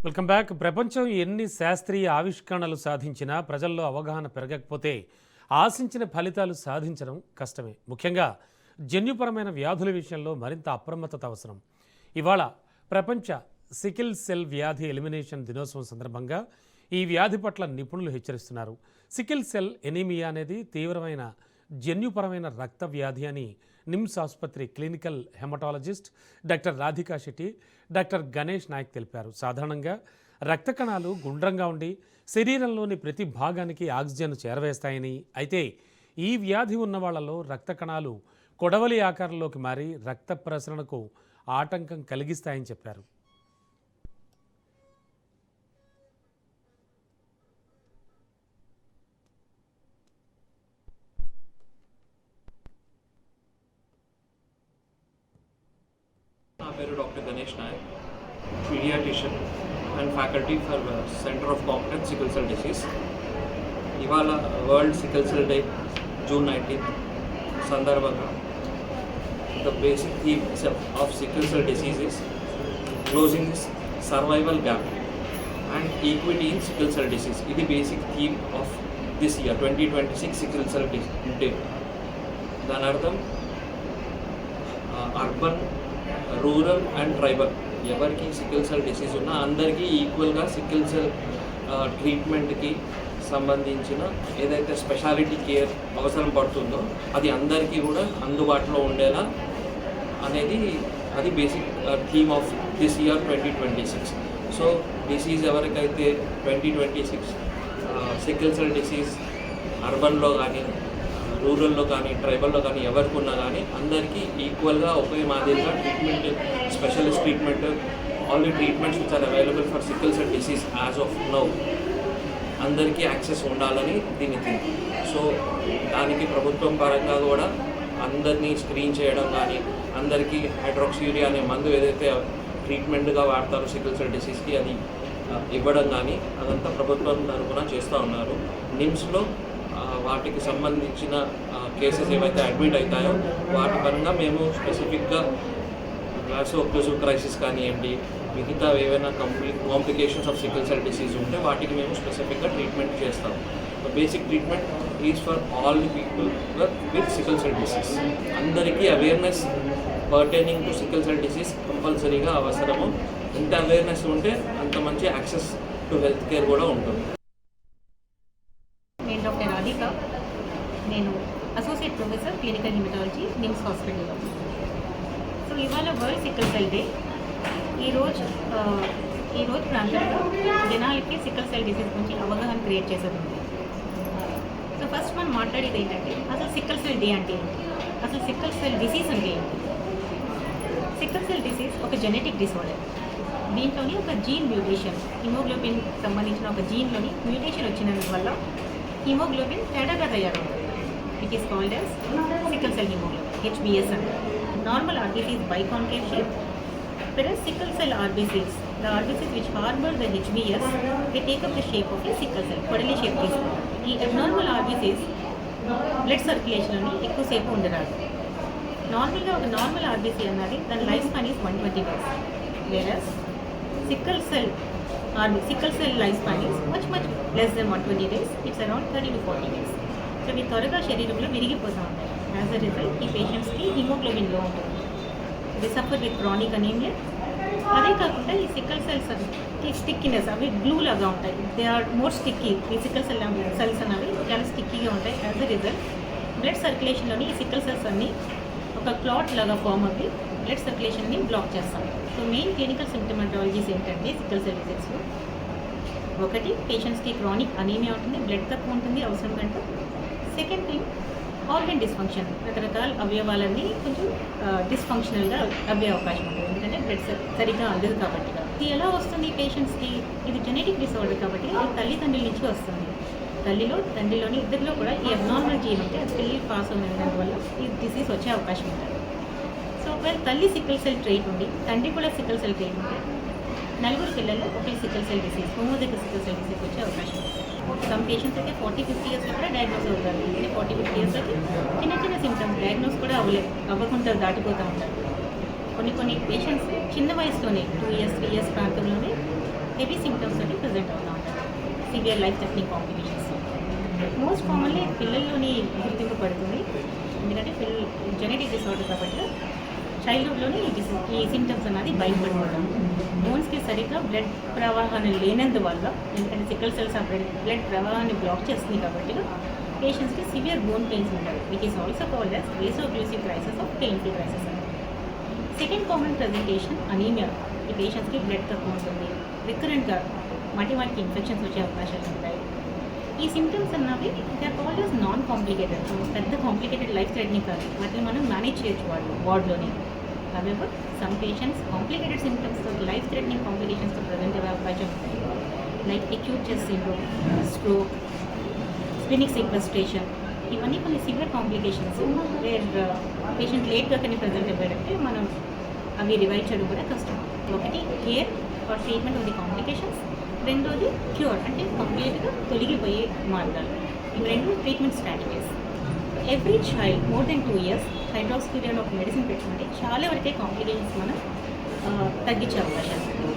Welcome back. ప్రపంచం ఎన్ని శాస్త్రీయ ఆవిష్కరణలు సాధించినా ప్రజల్లో అవగాహన పెరగకపోతే ఆశించిన ఫలితాలు సాధించడం కష్టమే. ముఖ్యంగా జన్యుపరమైన వ్యాధుల విషయంలో మరింత అప్రమత్తత అవసరం. ఇవాళ ప్రపంచ సికిల్ సెల్ వ్యాధి ఎలిమినేషన్ దినోత్సవం సందర్భంగా ఈ వ్యాధి పట్ల నిపుణులు హెచ్చరిస్తున్నారు. సికిల్ సెల్ ఎనీమియా అనేది తీవ్రమైన జన్యుపరమైన రక్త వ్యాధి అని నిమ్స్ ఆసుపత్రి clinical haematologist doctor Radhika Shetty, doctor Ganesh Nayak తెలిపారు. సాధారణంగా రక్త కణాలు గుండ్రంగా ఉండి శరీరంలోని ప్రతి భాగానికి ఆక్సిజన్ చేరవేస్తాయని, అయితే ఈ వ్యాధి ఉన్న వాళ్లలో రక్త కణాలు కొడవలి ఆకారంలోకి మారి రక్త ప్రసరణకు ఆటంకం కలిగిస్తాయని చెప్పారు. నా పేరు doctor Ganesh Nayak, paediatrician and faculty for centre of competence sickle cell disease. ఇవాళ world sickle cell day June 19 సందర్భంగా the basic theme of sickle cell disease is closing this survival gap and equity in sickle cell disease. ఇది basic theme of this year 2026 sickle cell day. దాని అర్థం urban, rural and tribal ఎవరికి sickle cell disease ఉన్నా అందరికీ ఈక్వల్గా sickle cell ట్రీట్మెంట్కి సంబంధించిన ఏదైతే స్పెషాలిటీ కేర్ అవసరం పడుతుందో అది అందరికీ కూడా అందుబాటులో ఉండేలా అనేది అది basic theme of this year 2026. So disease ఎవరికైతే 2026 సికిల్ సెల్ డిసీజ్ అర్బన్లో కానీ రూరల్లో కానీ ట్రైబల్లో కానీ ఎవరికి ఉన్నా కానీ అందరికీ ఈక్వల్గా ఒకే మాదిరిగా treatment, specialist treatment, all the treatments which are available for sickle cell disease as of now అందరికీ యాక్సెస్ ఉండాలని దీని థింక్. సో దానికి ప్రభుత్వం పరంగా కూడా అందరినీ స్క్రీన్ చేయడం కానీ, అందరికీ హైడ్రాక్సీయూరియా అనే మందు ఏదైతే ట్రీట్మెంట్గా వాడతారో సికిల్ సెల్ డిసీజ్కి అది ఇవ్వడం కానీ అదంతా ప్రభుత్వం తరఫున చేస్తూ ఉన్నారు. నిమ్స్లో వాటికి సంబంధించిన కేసెస్ ఏవైతే అడ్మిట్ అవుతాయో వాటి పరంగా మేము స్పెసిఫిక్గా వాసోక్లూసివ్ క్రైసిస్ కానివ్వండి, మిగతా ఏవైనా complications of sickle cell disease ఉంటే వాటికి మేము స్పెసిఫిక్గా ట్రీట్మెంట్ చేస్తాం. Basic treatment is for all the people with sickle cell disease. అందరికీ awareness pertaining to sickle cell disease కంపల్సరీగా అవసరము. ఎంత అవేర్నెస్ ఉంటే అంత మంచి యాక్సెస్ టు హెల్త్ కేర్ కూడా ఉంటుంది. నేను డాక్టర్ రాధిక, నేను associate professor clinical haematology NIMS హాస్పిటల్లో. సో ఇవాళ వరల్డ్ సికిల్ సెల్ డే. ఈరోజు ప్రాంతంలో జనాలకి సికిల్ సెల్ డిసీజ్ గురించి అవగాహన క్రియేట్ చేసేది. సో ఫస్ట్ మనం మాట్లాడేది ఏంటంటే అసలు సికిల్ సెల్ డే అంటే ఏంటి, అసలు సికిల్ సెల్ డిసీజ్ అంటే ఏంటి. సికిల్ సెల్ డిసీజ్ ఒక జెనెటిక్ డిసార్డర్. దీంట్లోని ఒక జీన్ మ్యూటేషన్, హిమోగ్లోబిన్ సంబంధించిన ఒక జీన్లోని మ్యూటేషన్ వచ్చినందువల్ల హిమోగ్లోబిన్ తేడాగా తయారవుతుంది. It is called as sickle cell haemoglobin, HbS అంటారు. Normal RBC is biconcave shape, whereas sickle cell RBCs, the RBCs which harbor the HbS, they take up the shape of a sickle cell, కొడలి shape తీసుకుంటారు. ఈ abnormal RBCs blood సర్క్యులేషన్లోని ఎక్కువసేపు ఉండరాదు. నార్మల్గా ఒక normal RBC అన్నది దాని life span is 120 days, whereas sickle cell life span is much less than 120 days. It's around 30 to 40 days. So ఇవి త్వరగా శరీరంలో విరిగిపోతూ ఉంటాయి. యాజ్ అ రిజల్ట్ ఈ పేషెంట్స్కి హిమోగ్లోబిన్ లో ఉంటుంది. They suffer with chronic anaemia. అదే కాకుండా ఈ సిక్కల్ సెల్స్ స్టిక్కినెస్, అవి గ్లూ లాగా ఉంటాయి. They are more sticky. ఈ సిక్కల్ సెల్స్ అనేవి చాలా స్టిక్కీగా ఉంటాయి. యాజ్ అ రిజల్ట్ బ్లడ్ సర్క్యులేషన్లోని ఈ సిక్కల్ సెల్స్ అన్నీ ఒక క్లాట్ లాగా ఫామ్ అవి బ్లడ్ సర్క్యులేషన్ని బ్లాక్ చేస్తాం. సో మెయిన్ క్లినికల్ సిమ్టమాటాలజీస్ ఏంటంటే సిక్కల్ సెల్ డిసీజ్లో ఒకటి పేషెంట్స్కి క్రానిక్ అనీమియా ఉంటుంది, బ్లడ్ తక్కువ ఉంటుంది అవసరం కంటే. సెకండ్ థింగ్ ఆర్గన్ డిస్ఫంక్షన్, రకరకాల అవయవాలన్నీ కొంచెం డిస్ఫంక్షనల్గా అవ్వే అవకాశం ఉంటుంది, ఎందుకంటే బ్లడ్ సరిగ్గా అందదు కాబట్టి. ఇది ఎలా వస్తుంది పేషెంట్స్కి? ఇది జెనెటిక్ డిసార్డర్ కాబట్టి ఇది తల్లిదండ్రుల నుంచి వస్తుంది. తండ్రిలోని ఇద్దరిలో కూడా ఈ అబ్నార్మల్ జీన్ ఉంటే అది పిల్లలు పాస్ అయినందువల్ల ఈ డిసీజ్ వచ్చే అవకాశం ఉంటుంది. సో ఒకవేళ తల్లి సికిల్ సెల్ ట్రైట్ ఉండి తండ్రి కూడా సికిల్ సెల్ ట్రైట్ ఉంటే 4 పిల్లల్లో ఒకే sickle cell disease, homozygous sickle cell disease వచ్చే అవకాశం ఉంది. సమ్ పేషెంట్స్ అయితే 40-50 ఇయర్స్లో కూడా డయాగ్నోస్ అవుతారు. అంటే 40-50 ఇయర్స్కి చిన్న సిమ్టమ్స్ డయాగ్నోస్ కూడా అవ్వకుండా దాటిపోతూ ఉంటారు. కొన్ని పేషెంట్స్ చిన్న వయసులోనే 2 years 3 years ప్రాంతంలోనే హెవీ సిమ్టమ్స్ తోటి ప్రజెంట్ అవుతూ ఉంటారు, severe life threatening complications. Most commonly పిల్లల్లోని గుర్తింపబడుతుంది, ఎందుకంటే జెనెటిక్ డిసార్డర్ కాబట్టి చైల్డ్హుడ్లోనే ఈ సిమ్టమ్స్ అన్నది బయటపడిపోవడం. బోన్స్కి సరిగ్గా బ్లడ్ ప్రవాహాన్ని లేనందువల్ల, ఎందుకంటే సికల్ సెల్స్ ఆ బ్లడ్ ప్రవాహాన్ని బ్లాక్ చేస్తుంది కాబట్టి పేషెంట్స్కి సివియర్ బోన్ పెయిన్స్ ఉంటాయి, which is also called as vaso-occlusive crisis of painful crisis. Second common presentation anaemia. ఈ పేషెంట్స్కి బ్లడ్ తక్కువ ఉంటుంది, రికరెంట్గా వాటికి ఇన్ఫెక్షన్స్ వచ్చే అవకాశాలు ఉంటాయి. ఈ సిమ్టమ్స్ అన్నవి they are called as non complicated, పెద్ద కాంప్లికేటెడ్ లైఫ్ థ్రెటనింగ్ కాదు, వాటిని మనం మేనేజ్ చేయొచ్చు వార్డ్లోనే. However, some patients complicated symptoms of life-threatening complications to present అయ్యే అవకాశం ఉంటాయి, like acute chest syndrome, stroke, splenic sequestration. ఇవన్నీ కొన్ని సివియర్ కాంప్లికేషన్స్ వేర్ పేషెంట్ లేట్గా కానీ ప్రజెంట్ అవ్వారంటే మనం అవి రివైవ్ చేయడం కూడా కష్టం. ఒకటి care for treatment of the complications, రెండోది క్యూర్ అంటే కంప్లీట్గా తొలగిపోయే మార్గాలు. ఇవి రెండు treatment strategies. Every child more than 2 years hydroxychloride of medicine పెట్టుకుంటే చాలా వరకే కాంప్లికేషన్స్ మనం తగ్గించే అవకాశాలు ఉంటాయి.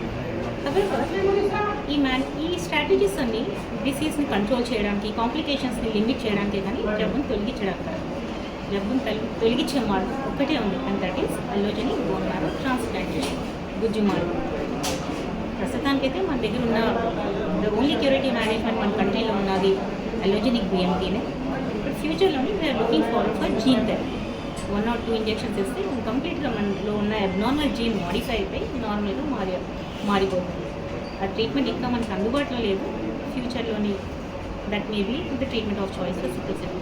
ఈ స్ట్రాటజీస్ అన్ని డిసీజ్ని కంట్రోల్ చేయడానికి, కాంప్లికేషన్స్ని లిమిట్ చేయడానికి కానీ జబ్బును తొలగించడానికి కాదు. జబ్బును తొలగించే మార్గం ఒక్కటే ఉంది, and that is allogeneic bone marrow transplantation, గుజ్జు మార్గం. ప్రస్తుతానికైతే మన దగ్గర ఉన్న ఓన్లీ క్యూరేటివ్ మేనేజ్మెంట్ మన కంట్రీలో ఉన్నది అల్లోజెనిక్ బిఎంటీనే. ఇప్పుడు ఫ్యూచర్లోని we're looking forward for gene therapy. 1 or 2 injections ఇస్తే కంప్లీట్గా మనలో ఉన్న అబ్నార్మల్ జీన్ మాడిఫై అయిపోయి నార్మల్గా మారిపోతుంది. ఆ ట్రీట్మెంట్ ఇంకా మనకు అందుబాటులో లేదు, ఫ్యూచర్లోని that may be the treatment of choice for sickle cell.